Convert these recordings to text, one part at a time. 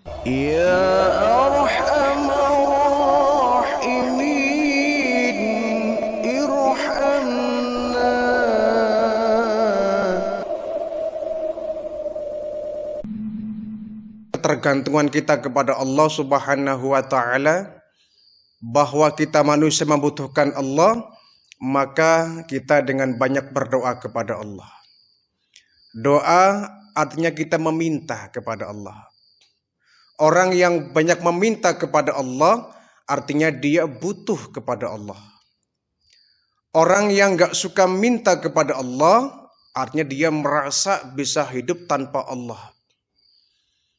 Ya Arhamar Rahimin, irhamna. Ketergantungan kita kepada Allah Subhanahu wa taala, bahwa kita manusia membutuhkan Allah, maka kita dengan banyak berdoa kepada Allah. Doa artinya kita meminta kepada Allah. Orang yang banyak meminta kepada Allah artinya dia butuh kepada Allah. Orang yang gak suka minta kepada Allah artinya dia merasa bisa hidup tanpa Allah.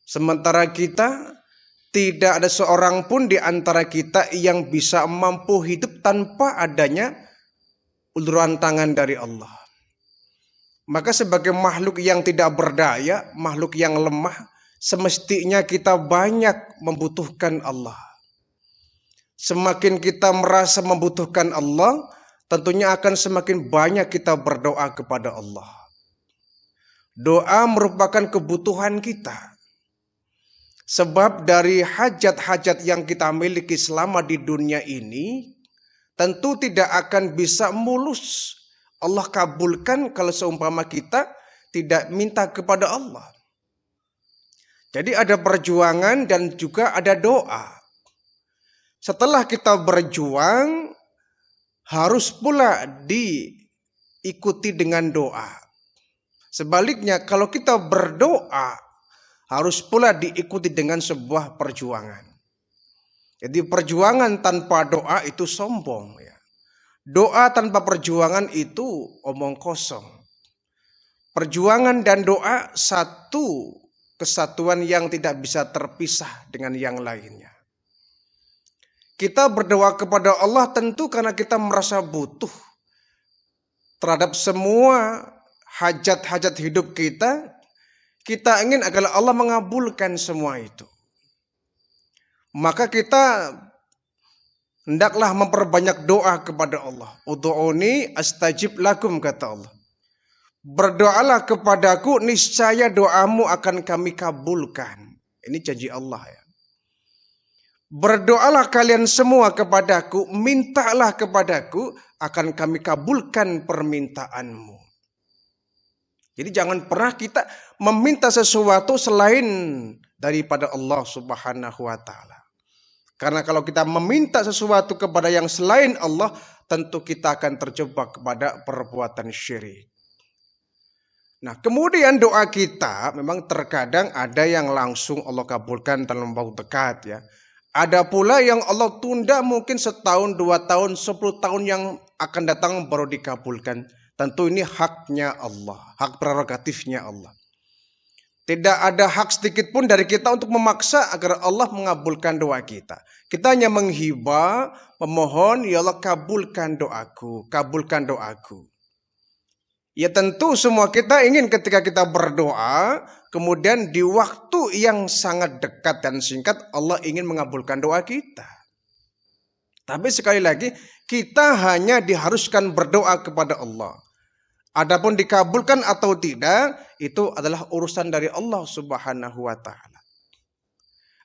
Sementara kita, tidak ada seorang pun di antara kita yang bisa mampu hidup tanpa adanya uluran tangan dari Allah. Maka sebagai makhluk yang tidak berdaya, makhluk yang lemah, semestinya kita banyak membutuhkan Allah. Semakin kita merasa membutuhkan Allah, tentunya akan semakin banyak kita berdoa kepada Allah. Doa merupakan kebutuhan kita. Sebab dari hajat-hajat yang kita miliki selama di dunia ini, tentu tidak akan bisa mulus Allah kabulkan kalau seumpama kita tidak minta kepada Allah. Jadi ada perjuangan dan juga ada doa. Setelah kita berjuang, harus pula diikuti dengan doa. Sebaliknya, kalau kita berdoa, harus pula diikuti dengan sebuah perjuangan. Jadi perjuangan tanpa doa itu sombong. Ya. Doa tanpa perjuangan itu omong kosong. Perjuangan dan doa satu kesatuan yang tidak bisa terpisah dengan yang lainnya. Kita berdoa kepada Allah tentu karena kita merasa butuh terhadap semua hajat-hajat hidup kita. Kita ingin agar Allah mengabulkan semua itu. Maka kita hendaklah memperbanyak doa kepada Allah. Ud'uni astajib lakum, kata Allah. Berdoalah kepadaku, niscaya doamu akan kami kabulkan. Ini janji Allah ya. Berdoalah kalian semua kepadaku, mintalah kepadaku, akan kami kabulkan permintaanmu. Jadi jangan pernah kita meminta sesuatu selain daripada Allah Subhanahu wa taala. Karena kalau kita meminta sesuatu kepada yang selain Allah, tentu kita akan terjebak kepada perbuatan syirik. Nah, kemudian doa kita memang terkadang ada yang langsung Allah kabulkan dalam waktu dekat ya. Ada pula yang Allah tunda mungkin setahun, 2 tahun, 10 tahun yang akan datang baru dikabulkan. Tentu ini haknya Allah, hak prerogatifnya Allah. Tidak ada hak sedikit pun dari kita untuk memaksa agar Allah mengabulkan doa kita. Kita hanya menghibah, memohon, ya Allah kabulkan doaku, kabulkan doaku. Ya tentu semua kita ingin ketika kita berdoa, kemudian di waktu yang sangat dekat dan singkat Allah ingin mengabulkan doa kita. Tapi sekali lagi, kita hanya diharuskan berdoa kepada Allah. Adapun dikabulkan atau tidak, itu adalah urusan dari Allah Subhanahu wa taala.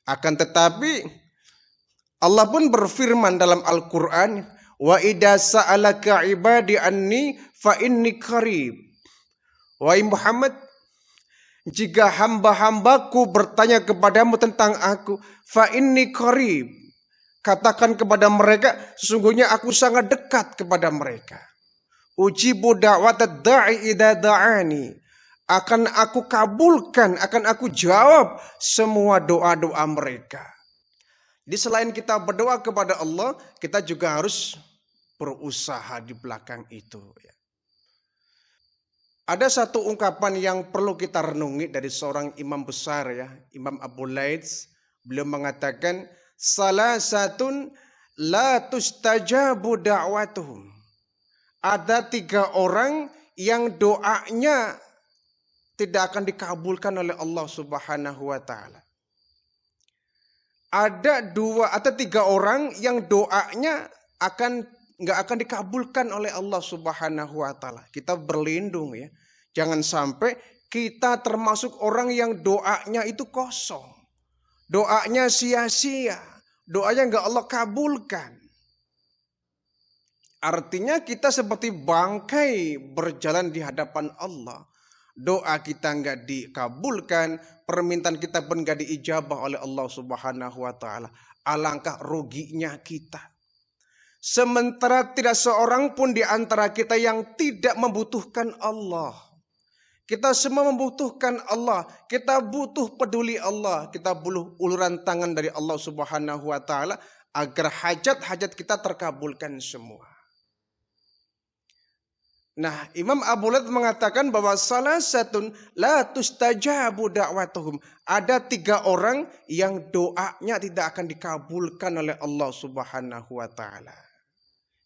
Akan tetapi Allah pun berfirman dalam Al-Qur'an, wa idza sa'alaka ibadi anni fa inni qarib. Wahai Muhammad, jika hamba-hambaku bertanya kepadamu tentang aku, fa inni qarib. Katakan kepada mereka, sesungguhnya aku sangat dekat kepada mereka. Ujibu da'watad da'i idza da'ani. Akan aku kabulkan, akan aku jawab semua doa-doa mereka. Jadi selain kita berdoa kepada Allah, kita juga harus berusaha di belakang itu. Ada satu ungkapan yang perlu kita renungi dari seorang imam besar ya, Imam Abu Laits. Beliau mengatakan, salasatun la tustajabu da'watuhum. Ada 3 orang yang doanya tidak akan dikabulkan oleh Allah Subhanahu wa taala. Ada 3 orang yang doanya nggak akan dikabulkan oleh Allah Subhanahu wa taala. Kita berlindung ya. Jangan sampai kita termasuk orang yang doanya itu kosong. Doanya sia-sia. Doanya nggak Allah kabulkan. Artinya kita seperti bangkai berjalan di hadapan Allah. Doa kita nggak dikabulkan, permintaan kita pun nggak diijabah oleh Allah Subhanahu wa taala. Alangkah ruginya kita. Sementara tidak seorang pun di antara kita yang tidak membutuhkan Allah. Kita semua membutuhkan Allah. Kita butuh peduli Allah. Kita butuh uluran tangan dari Allah Subhanahu wa taala agar hajat-hajat kita terkabulkan semua. Nah, Imam Abu Layth mengatakan bahwa salah satu la tustajabu da'watuhum. Ada 3 orang yang doanya tidak akan dikabulkan oleh Allah Subhanahu wa taala.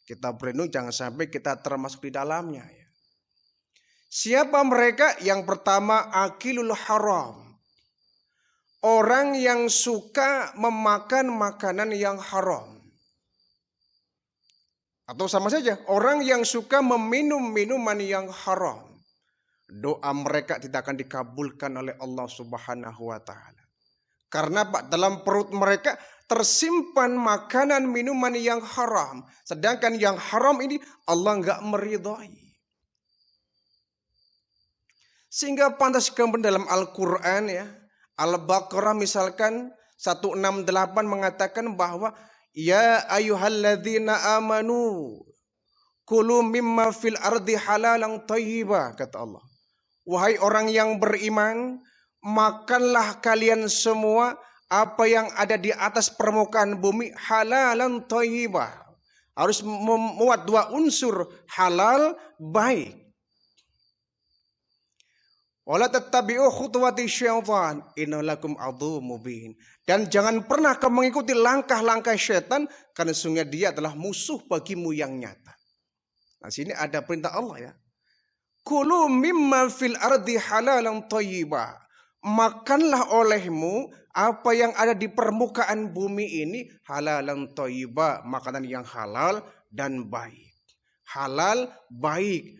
Kita berenung jangan sampai kita termasuk di dalamnya ya. Siapa mereka? Yang pertama akilul haram. Orang yang suka memakan makanan yang haram. Atau sama saja, orang yang suka meminum minuman yang haram. Doa mereka tidak akan dikabulkan oleh Allah Subhanahu wa taala. Karena Pak, dalam perut mereka tersimpan makanan minuman yang haram. Sedangkan yang haram ini Allah enggak meridhai. Sehingga pantas kemudian dalam Al-Quran ya, Al-Baqarah misalkan 168 mengatakan bahwa ya ayyuhalladzina amanu kulu mimma fil ardi halalan thayyiba, kata Allah. Wahai orang yang beriman, makanlah kalian semua apa yang ada di atas permukaan bumi halalan thayyiba. Harus memuat 2 unsur, halal, baik. Wala tattabi'u khutuwati syaitan innalakum adzum mubin. Dan jangan pernah kamu mengikuti langkah-langkah syaitan karena sungguh dia adalah musuh bagimu yang nyata. Nah, sini ada perintah Allah ya. Kulu mimma fil ardi halalan thayyiba. Makanlah olehmu apa yang ada di permukaan bumi ini halalan thayyiba, makanan yang halal dan baik. Halal baik.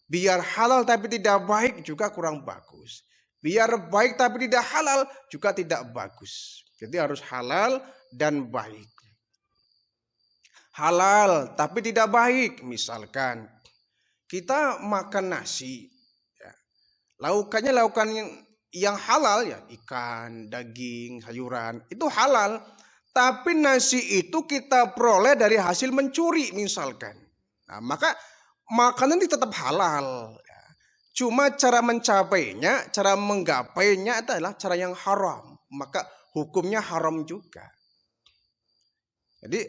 Biar halal tapi tidak baik juga kurang bagus. Biar baik tapi tidak halal juga tidak bagus. Jadi harus halal dan baik. Halal tapi tidak baik. Misalkan kita makan nasi. Ya. Laukannya laukan yang halal ya. Ikan, daging, sayuran. Itu halal. Tapi nasi itu kita peroleh dari hasil mencuri misalkan. Nah, maka makanan ini tetap halal. Cuma cara mencapainya, cara menggapainya adalah cara yang haram. Maka hukumnya haram juga. Jadi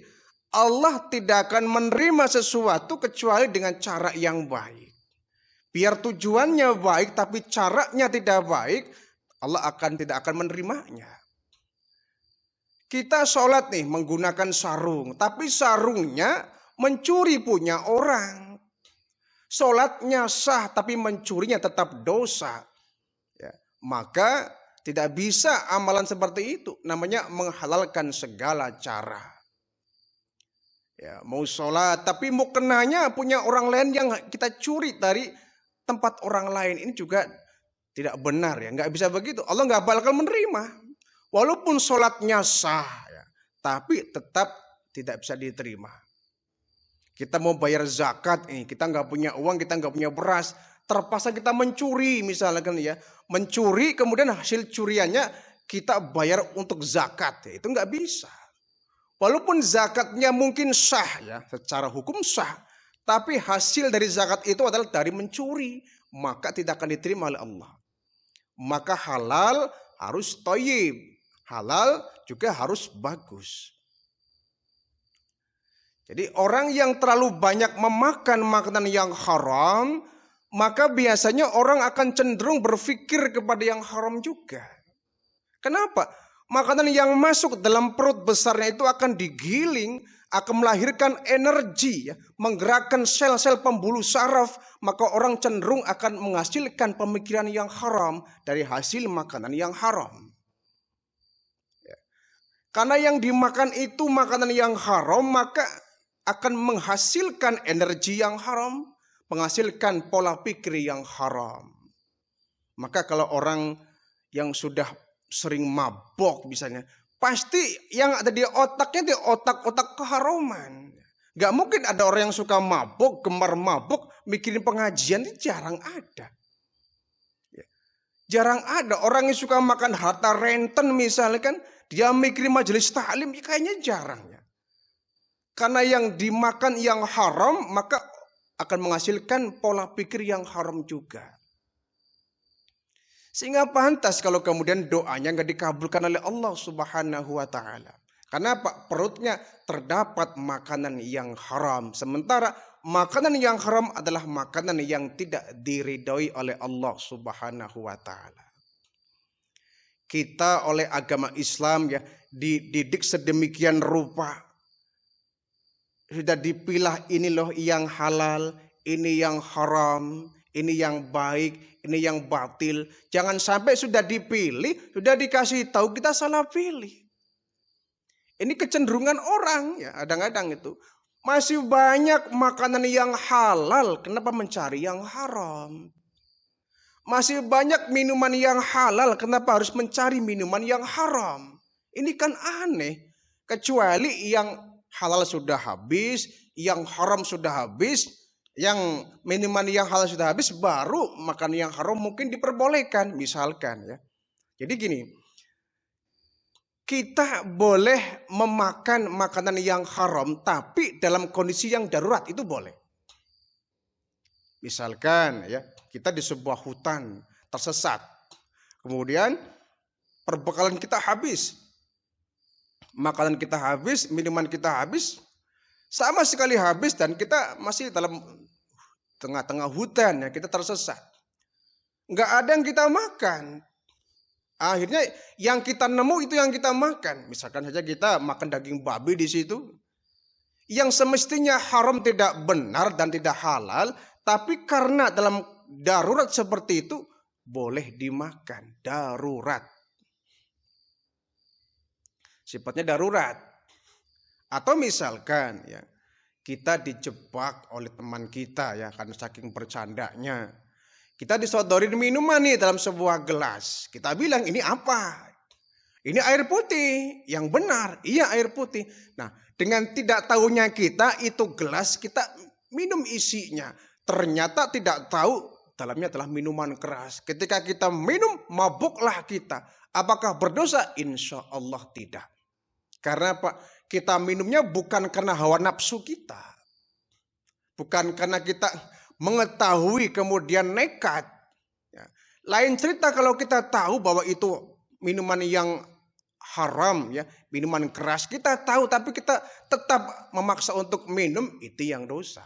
Allah tidak akan menerima sesuatu kecuali dengan cara yang baik. Biar tujuannya baik tapi caranya tidak baik, Allah tidak akan menerimanya. Kita sholat nih menggunakan sarung, tapi sarungnya mencuri punya orang. Sholatnya sah tapi mencurinya tetap dosa. Ya, maka tidak bisa amalan seperti itu. Namanya menghalalkan segala cara. Ya, mau sholat tapi mau kenanya punya orang lain yang kita curi dari tempat orang lain. Ini juga tidak benar ya. Nggak bisa begitu. Allah nggak bakal menerima. Walaupun sholatnya sah ya, tapi tetap tidak bisa diterima. Kita mau bayar zakat, kita nggak punya uang, kita nggak punya beras, terpaksa kita mencuri misalkan ya, mencuri kemudian hasil curiannya kita bayar untuk zakat, ya, itu nggak bisa. Walaupun zakatnya mungkin sah ya, secara hukum sah, tapi hasil dari zakat itu adalah dari mencuri, maka tidak akan diterima oleh Allah. Maka halal harus thayyib, halal juga harus bagus. Jadi orang yang terlalu banyak memakan makanan yang haram, maka biasanya orang akan cenderung berpikir kepada yang haram juga. Kenapa? Makanan yang masuk dalam perut besarnya itu akan digiling, akan melahirkan energi, ya, menggerakkan sel-sel pembuluh saraf, maka orang cenderung akan menghasilkan pemikiran yang haram dari hasil makanan yang haram. Ya. Karena yang dimakan itu makanan yang haram, maka akan menghasilkan energi yang haram, menghasilkan pola pikir yang haram. Maka kalau orang yang sudah sering mabok misalnya, pasti yang ada di otaknya di otak-otak keharuman. Gak mungkin ada orang yang suka mabok, gemar mabok, mikirin pengajian, itu jarang ada. Jarang ada orang yang suka makan harta renten misalnya kan, dia mikirin majelis taklim, ya kayaknya jarang ya. Karena yang dimakan yang haram, maka akan menghasilkan pola pikir yang haram juga. Sehingga pantas kalau kemudian doanya nggak dikabulkan oleh Allah Subhanahu wa Ta'ala. Karena apa? Perutnya terdapat makanan yang haram. Sementara makanan yang haram adalah makanan yang tidak diridhoi oleh Allah Subhanahu wa Ta'ala. Kita oleh agama Islam ya dididik sedemikian rupa. Sudah dipilah ini loh yang halal, ini yang haram, ini yang baik, ini yang batil. Jangan sampai sudah dipilih, sudah dikasih tahu kita salah pilih. Ini kecenderungan orang ya, kadang-kadang itu. Masih banyak makanan yang halal, kenapa mencari yang haram? Masih banyak minuman yang halal, kenapa harus mencari minuman yang haram? Ini kan aneh. Kecuali yang halal sudah habis, yang haram sudah habis, yang minuman yang halal sudah habis, baru makan yang haram mungkin diperbolehkan, misalkan ya. Jadi gini, kita boleh memakan makanan yang haram, tapi dalam kondisi yang darurat itu boleh. Misalkan ya, kita di sebuah hutan tersesat, kemudian perbekalan kita habis, makanan kita habis, minuman kita habis, sama sekali habis, dan kita masih dalam tengah-tengah hutan ya, kita tersesat. Nggak ada yang kita makan. Akhirnya yang kita nemu itu yang kita makan. Misalkan saja kita makan daging babi di situ, yang semestinya haram, tidak benar dan tidak halal, tapi karena dalam darurat seperti itu boleh dimakan. Darurat. Sifatnya darurat. Atau misalkan ya, kita dijebak oleh teman kita ya, karena saking bercandanya. Kita disodorin minuman nih dalam sebuah gelas. Kita bilang ini apa? Ini air putih. Yang benar, iya air putih. Nah, dengan tidak tahunya kita, itu gelas kita minum isinya. Ternyata tidak tahu dalamnya adalah minuman keras. Ketika kita minum, mabuklah kita. Apakah berdosa? Insya Allah tidak. Karena apa? Kita minumnya bukan karena hawa nafsu kita. Bukan karena kita mengetahui kemudian nekat. Ya. Lain cerita kalau kita tahu bahwa itu minuman yang haram, ya, minuman keras, kita tahu tapi kita tetap memaksa untuk minum, itu yang dosa.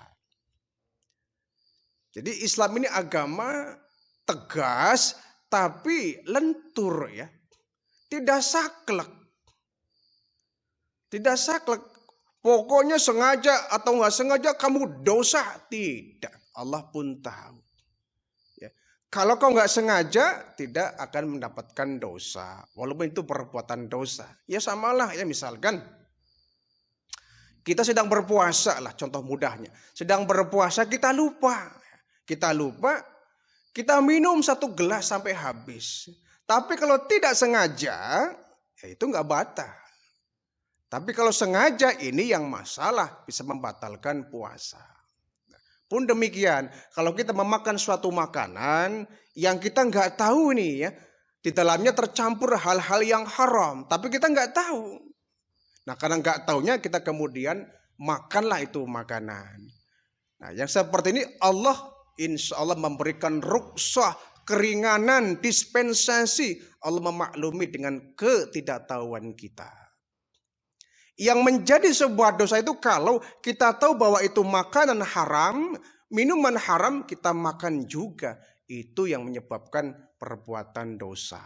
Jadi Islam ini agama tegas tapi lentur ya. Tidak saklek. Tidak saklek. Pokoknya sengaja atau nggak sengaja kamu dosa. Tidak. Allah pun tahu. Ya. Kalau kau nggak sengaja, tidak akan mendapatkan dosa. Walaupun itu perbuatan dosa. Ya samalah ya, misalkan kita sedang berpuasa lah, contoh mudahnya. Sedang berpuasa kita lupa. Kita lupa, kita minum 1 gelas sampai habis. Tapi kalau tidak sengaja, ya itu nggak batal. Tapi kalau sengaja, ini yang masalah, bisa membatalkan puasa. Pun demikian, kalau kita memakan suatu makanan yang kita nggak tahu nih ya, di dalamnya tercampur hal-hal yang haram, tapi kita nggak tahu. Nah, karena nggak taunya kita kemudian makanlah itu makanan. Nah, yang seperti ini Allah insya Allah memberikan rukhsah, keringanan, dispensasi. Allah memaklumi dengan ketidaktahuan kita. Yang menjadi sebuah dosa itu kalau kita tahu bahwa itu makanan haram, minuman haram, kita makan juga. Itu yang menyebabkan perbuatan dosa.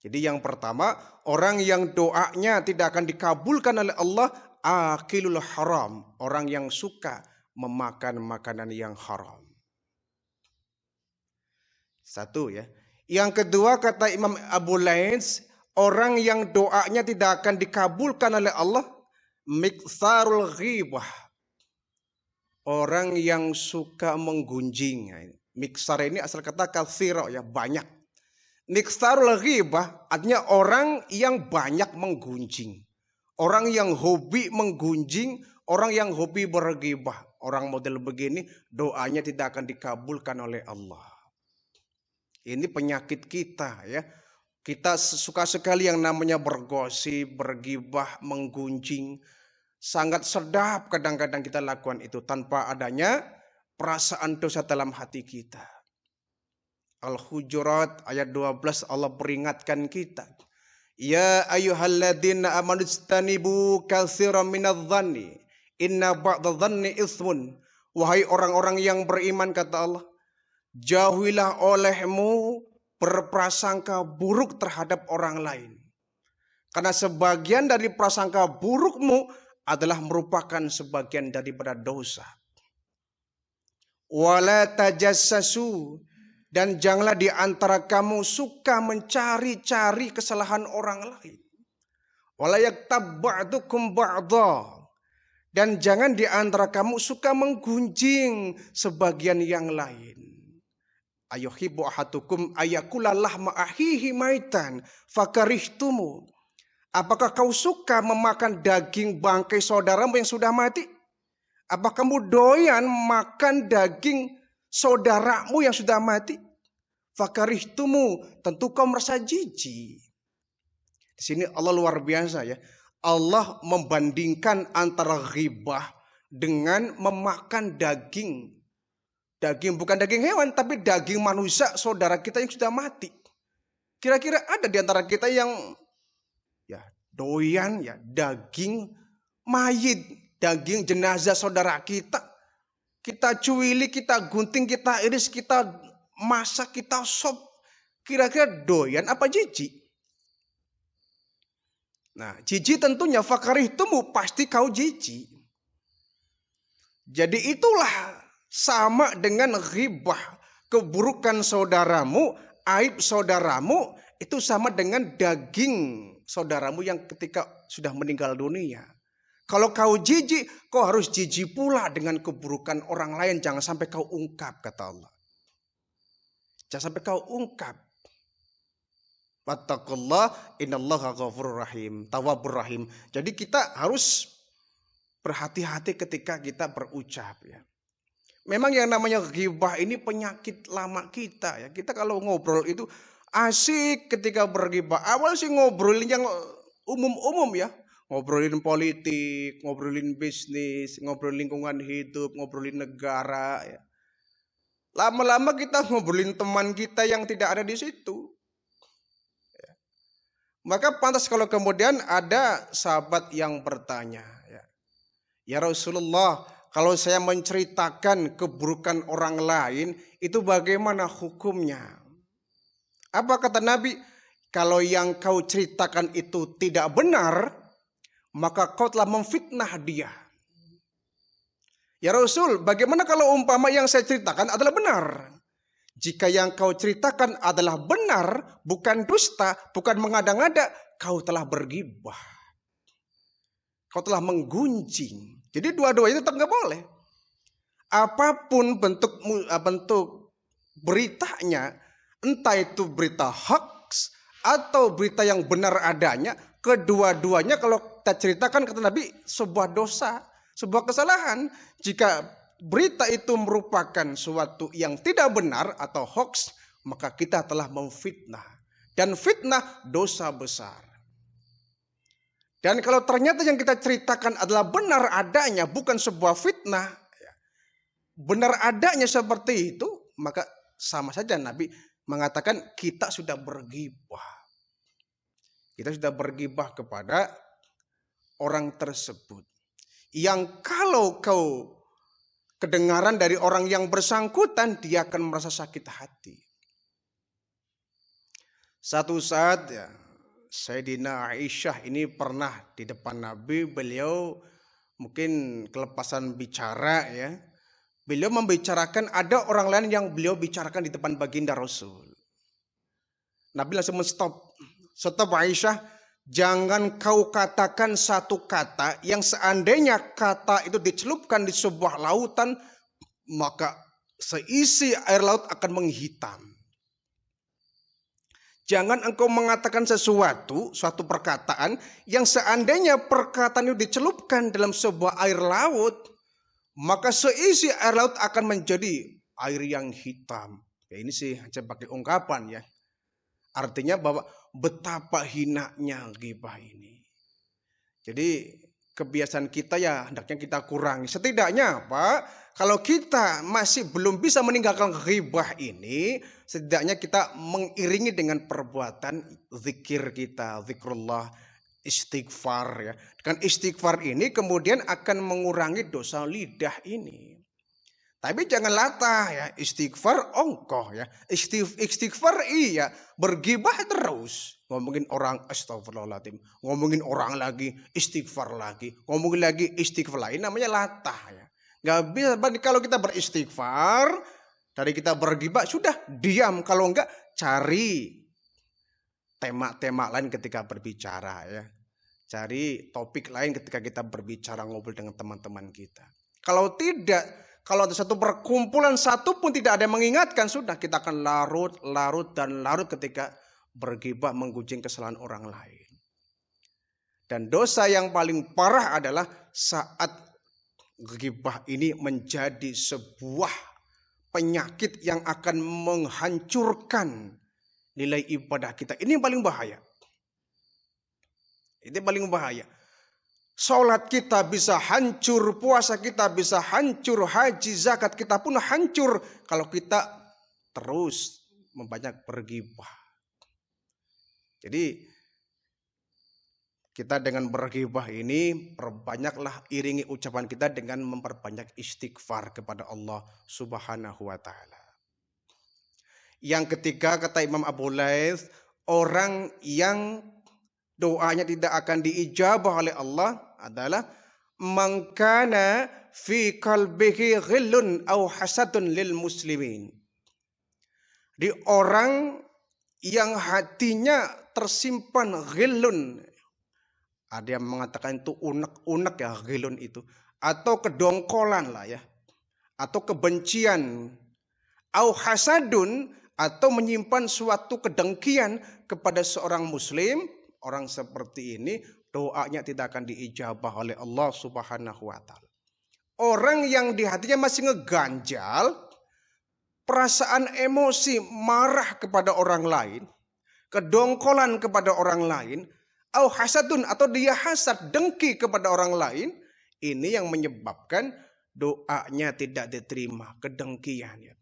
Jadi yang pertama, orang yang doanya tidak akan dikabulkan oleh Allah, akilul haram. Orang yang suka memakan makanan yang haram. Satu ya. Yang kedua kata Imam Abu Lains, orang yang doanya tidak akan dikabulkan oleh Allah, miksarul ghibah. Orang yang suka menggunjing. Miksar ini asal kata katsira ya, banyak. Niksarul ghibah artinya orang yang banyak menggunjing. Orang yang hobi menggunjing, orang yang hobi berghibah. Orang model begini doanya tidak akan dikabulkan oleh Allah. Ini penyakit kita ya. Kita suka sekali yang namanya bergosip, berghibah, menggunjing. Sangat sedap kadang-kadang kita lakukan itu tanpa adanya perasaan dosa dalam hati kita. Al-Hujurat ayat 12 Allah peringatkan kita. Ya ayyuhalladzina amanu istanibu katsiran minadh-dhanni inna ba'dadh-dhanni itsmun. Wahai orang-orang yang beriman kata Allah, jauhilah olehmu berprasangka buruk terhadap orang lain. Karena sebagian dari prasangka burukmu adalah merupakan sebagian daripada dosa. Wala tajassasu, dan janganlah di antara kamu suka mencari-cari kesalahan orang lain. Wala yaktab ba'dukum ba'dha, dan jangan di antara kamu suka menggunjing sebagian yang lain. Ayuhibbu ahadukum ayakula lahma ahihi maitan fakarihtumu. Apakah kau suka memakan daging bangkai saudaramu yang sudah mati? Apa kamu doyan makan daging saudaramu yang sudah mati? Fakarihtumu, tentu kau merasa jijik. Di sini Allah luar biasa ya. Allah membandingkan antara ghibah dengan memakan daging. Daging bukan daging hewan, tapi daging manusia saudara kita yang sudah mati. Kira-kira ada di antara kita yang ya doyan ya daging mayit, daging jenazah saudara kita. Kita cuili, kita gunting, kita iris, kita masak, kita sop. Kira-kira doyan apa jijik? Nah, jijik tentunya fakarihtumu, pasti kau jijik. Jadi itulah sama dengan ghibah, keburukan saudaramu, aib saudaramu, itu sama dengan daging saudaramu yang ketika sudah meninggal dunia. Kalau kau jijik, kau harus jijik pula dengan keburukan orang lain. Jangan sampai kau ungkap, kata Allah. Jangan sampai kau ungkap. Wattaqullah innallaha ghafurur rahim, tawwabur rahim. Jadi kita harus berhati-hati ketika kita berucap ya. Memang yang namanya ghibah ini penyakit lama kita ya. Kita kalau ngobrol itu asik ketika berghibah. Awal sih ngobrolin yang umum-umum ya. Ngobrolin politik, ngobrolin bisnis, ngobrolin lingkungan hidup, ngobrolin negara ya. Lama-lama kita ngobrolin teman kita yang tidak ada di situ. Ya. Maka pantas kalau kemudian ada sahabat yang bertanya ya. Ya Rasulullah, kalau saya menceritakan keburukan orang lain, itu bagaimana hukumnya? Apa kata Nabi? Kalau yang kau ceritakan itu tidak benar, maka kau telah memfitnah dia. Ya Rasul, bagaimana kalau umpama yang saya ceritakan adalah benar? Jika yang kau ceritakan adalah benar, bukan dusta, bukan mengada-ngada, kau telah berghibah. Kau telah menggunjing. Jadi dua-duanya tetap nggak boleh. Apapun bentuk beritanya, entah itu berita hoax atau berita yang benar adanya, kedua-duanya kalau kita ceritakan kata Nabi sebuah dosa, sebuah kesalahan. Jika berita itu merupakan suatu yang tidak benar atau hoax, maka kita telah memfitnah. Dan fitnah dosa besar. Dan kalau ternyata yang kita ceritakan adalah benar adanya, bukan sebuah fitnah, benar adanya seperti itu, maka sama saja Nabi mengatakan kita sudah berghibah. Kita sudah berghibah kepada orang tersebut. Yang kalau kau kedengaran dari orang yang bersangkutan, dia akan merasa sakit hati. Satu saat ya, Sayyidina Aisyah ini pernah di depan Nabi, beliau mungkin kelepasan bicara ya. Beliau membicarakan ada orang lain yang beliau bicarakan di depan baginda Rasul. Nabi langsung menstop. Stop Aisyah, jangan kau katakan satu kata yang seandainya kata itu dicelupkan di sebuah lautan, maka seisi air laut akan menghitam. Jangan engkau mengatakan suatu perkataan yang seandainya perkataan itu dicelupkan dalam sebuah air laut, maka seisi air laut akan menjadi air yang hitam. Ya, ini sih hanya pakai ungkapan ya. Artinya bahwa betapa hinanya ghibah ini. Jadi kebiasaan kita ya hendaknya kita kurangi. Setidaknya apa? Kalau kita masih belum bisa meninggalkan ghibah ini, setidaknya kita mengiringi dengan perbuatan zikir kita, zikrullah, istighfar ya. Dengan istighfar ini kemudian akan mengurangi dosa lidah ini. Tapi jangan latah ya, istighfar ongkoh ya. Istighfar iya, bergibah terus. Ngomongin orang astagfirullahaladzim, ngomongin orang lagi, istighfar lagi, ngomongin lagi istighfar lain, namanya latah ya. Gak bisa, kalau kita beristighfar, dari kita bergibah, sudah diam. Kalau enggak, cari tema-tema lain ketika berbicara ya. Cari topik lain ketika kita berbicara, ngobrol dengan teman-teman kita. Kalau tidak, kalau ada satu perkumpulan satu pun tidak ada yang mengingatkan, sudah kita akan larut ketika bergibah menggunjing kesalahan orang lain. Dan dosa yang paling parah adalah saat ghibah ini menjadi sebuah penyakit yang akan menghancurkan nilai ibadah kita. Ini yang paling bahaya. Ini paling bahaya. Salat kita bisa hancur, puasa kita bisa hancur, haji, zakat kita pun hancur kalau kita terus membanyak berghibah. Jadi kita dengan berghibah ini perbanyaklah, iringi ucapan kita dengan memperbanyak istighfar kepada Allah Subhanahu wa taala. Yang ketiga kata Imam Abu Laits, orang yang doanya tidak akan diijabah oleh Allah adalah man kana fi qalbihi ghillun aw hasadun lil muslimin. Di orang yang hatinya tersimpan ghillun, ada yang mengatakan itu unek-unek ya, ghilun itu, atau kedongkolan lah ya, atau kebencian, au hasadun, atau menyimpan suatu kedengkian kepada seorang muslim. Orang seperti ini doanya tidak akan diijabah oleh Allah Subhanahu wa taala. Orang yang di hatinya masih ngeganjal, perasaan emosi marah kepada orang lain, kedongkolan kepada orang lain, au hasadun, atau dia hasad, dengki kepada orang lain, ini yang menyebabkan doanya tidak diterima, kedengkian ya.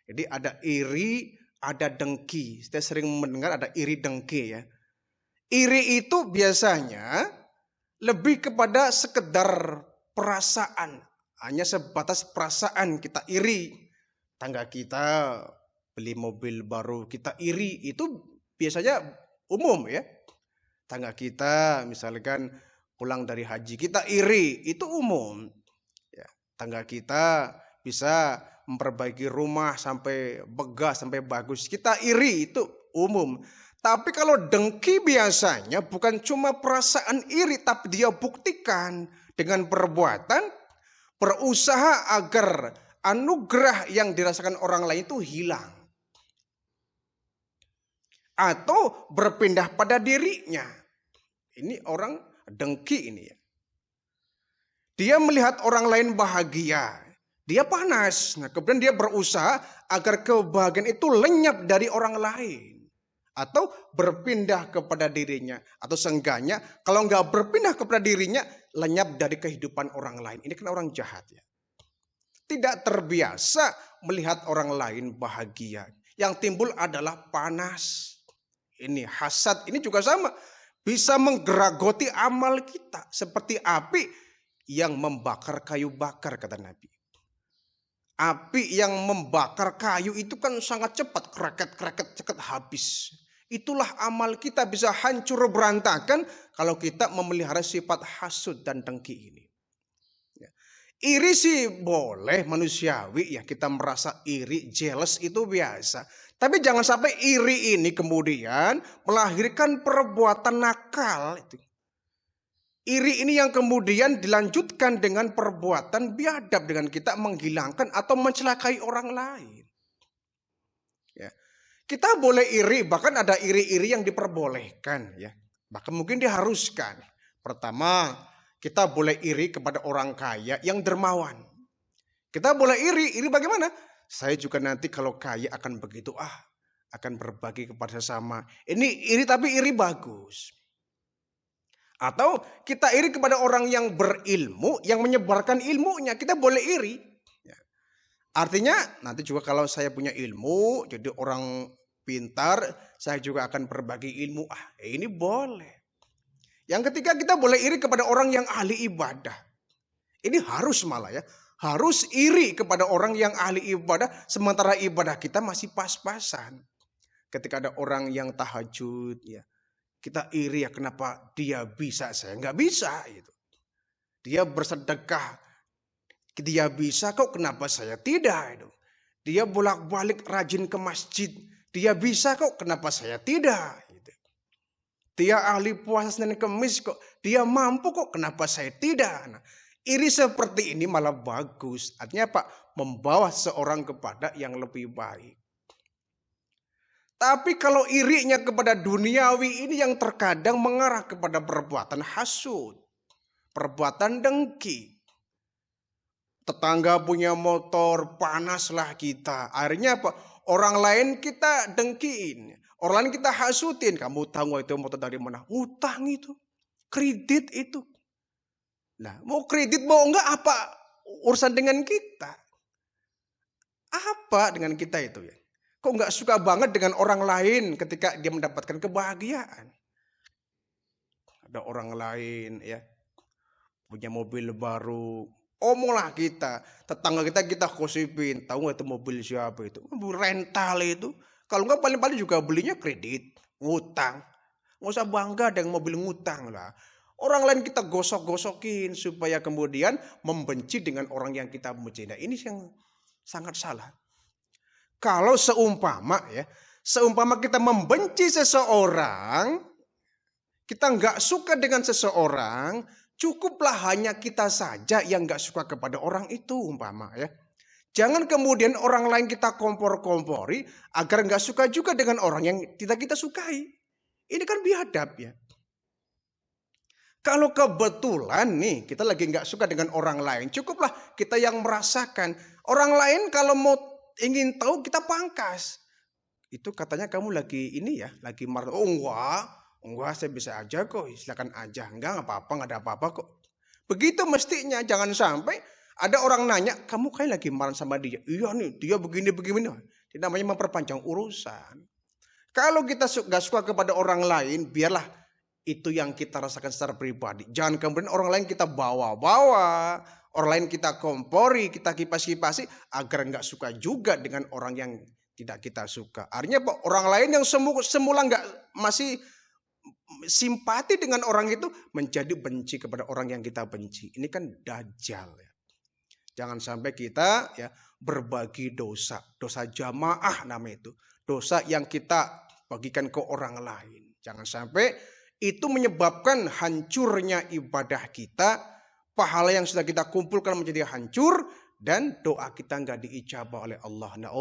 Jadi ada iri, ada dengki. Kita sering mendengar ada iri dengki ya. Iri itu biasanya lebih kepada sekedar perasaan, hanya sebatas perasaan kita iri. Tangga kita beli mobil baru, kita iri, itu biasanya umum ya. Tangga kita misalkan pulang dari haji, kita iri, itu umum ya. Tangga kita bisa memperbaiki rumah sampai begah, sampai bagus, kita iri, itu umum. Tapi kalau dengki biasanya bukan cuma perasaan iri, tapi dia buktikan dengan perbuatan, berusaha agar anugerah yang dirasakan orang lain itu hilang, atau berpindah pada dirinya. Ini orang dengki ini ya. Dia melihat orang lain bahagia, dia panas. Nah, kemudian dia berusaha agar kebahagiaan itu lenyap dari orang lain, atau berpindah kepada dirinya, atau seenggaknya kalau nggak berpindah kepada dirinya, lenyap dari kehidupan orang lain. Ini kan orang jahat ya. Tidak terbiasa melihat orang lain bahagia. Yang timbul adalah panas. Ini hasad, ini juga sama. Bisa menggeragoti amal kita. Seperti api yang membakar kayu bakar, kata Nabi. Api yang membakar kayu itu kan sangat cepat. Kreket-kreket, cepat habis. Itulah amal kita bisa hancur berantakan kalau kita memelihara sifat hasud dan dengki ini. Iri sih boleh, manusiawi ya, kita merasa iri, jealous itu biasa. Tapi jangan sampai iri ini kemudian melahirkan perbuatan nakal. Iri ini yang kemudian dilanjutkan dengan perbuatan biadab, dengan kita menghilangkan atau mencelakai orang lain. Ya. Kita boleh iri, bahkan ada iri-iri yang diperbolehkan ya. Bahkan mungkin diharuskan. Pertama, kita boleh iri kepada orang kaya yang dermawan. Kita boleh iri bagaimana? Saya juga nanti kalau kaya akan begitu, akan berbagi kepada sesama. Ini iri tapi iri bagus. Atau kita iri kepada orang yang berilmu, yang menyebarkan ilmunya, kita boleh iri. Artinya nanti juga kalau saya punya ilmu, jadi orang pintar, saya juga akan berbagi ilmu. Ini boleh. Yang ketiga, kita boleh iri kepada orang yang ahli ibadah. Ini harus malah ya. Harus iri kepada orang yang ahli ibadah, sementara ibadah kita masih pas-pasan. Ketika ada orang yang tahajud, ya kita iri ya, kenapa dia bisa, saya nggak bisa gitu. Dia bersedekah, dia bisa kok, kenapa saya tidak itu. Dia bolak-balik rajin ke masjid, dia bisa kok, kenapa saya tidak gitu. Dia ahli puasa Senin Kemis kok, dia mampu kok, kenapa saya tidak. Nah, iri seperti ini malah bagus. Artinya apa? Membawa seorang kepada yang lebih baik. Tapi kalau irinya kepada duniawi ini yang terkadang mengarah kepada perbuatan hasud, perbuatan dengki. Tetangga punya motor, panaslah kita. Akhirnya apa? Orang lain kita dengkiin. Orang lain kita hasutin. Kamu tahu itu motor dari mana? Utang itu. Kredit itu. Nah, mau kredit mau enggak, apa urusan dengan kita? Apa dengan kita itu ya? Kok enggak suka banget dengan orang lain ketika dia mendapatkan kebahagiaan? Ada orang lain ya, punya mobil baru, omonglah kita, tetangga kita gosipin, tahu nggak itu mobil siapa itu? Mobil rental itu. Kalau enggak paling-paling juga belinya kredit, ngutang. Nggak usah bangga dengan mobil ngutang lah. Orang lain kita gosok-gosokin supaya kemudian membenci dengan orang yang kita benci. Nah, ini yang sangat salah. Kalau seumpama kita membenci seseorang, kita nggak suka dengan seseorang, cukuplah hanya kita saja yang nggak suka kepada orang itu umpama ya. Jangan kemudian orang lain kita kompor-kompori agar nggak suka juga dengan orang yang tidak kita sukai. Ini kan biadab ya. Kalau kebetulan nih kita lagi nggak suka dengan orang lain, cukuplah kita yang merasakan. Orang lain kalau mau ingin tahu kita pangkas. Itu katanya kamu lagi ini ya, lagi marah. Oh enggak, saya bisa aja kok, silakan aja. Enggak apa-apa, enggak ada apa-apa kok. Begitu mestinya, jangan sampai ada orang nanya, kamu kayak lagi marah sama dia. Iya nih, dia begini-begini. Itu namanya memperpanjang urusan. Kalau kita gak suka kepada orang lain, biarlah itu yang kita rasakan secara pribadi. Jangan kemudian orang lain kita bawa-bawa, orang lain kita kompori, kita kipas-kipasi, agar nggak suka juga dengan orang yang tidak kita suka. Artinya orang lain yang semula nggak masih simpati dengan orang itu menjadi benci kepada orang yang kita benci. Ini kan dajjal ya. Jangan sampai kita ya berbagi dosa jamaah namanya itu. Dosa yang kita bagikan ke orang lain. Jangan sampai itu menyebabkan hancurnya ibadah kita, pahala yang sudah kita kumpulkan menjadi hancur, dan doa kita nggak diijabah oleh Allah.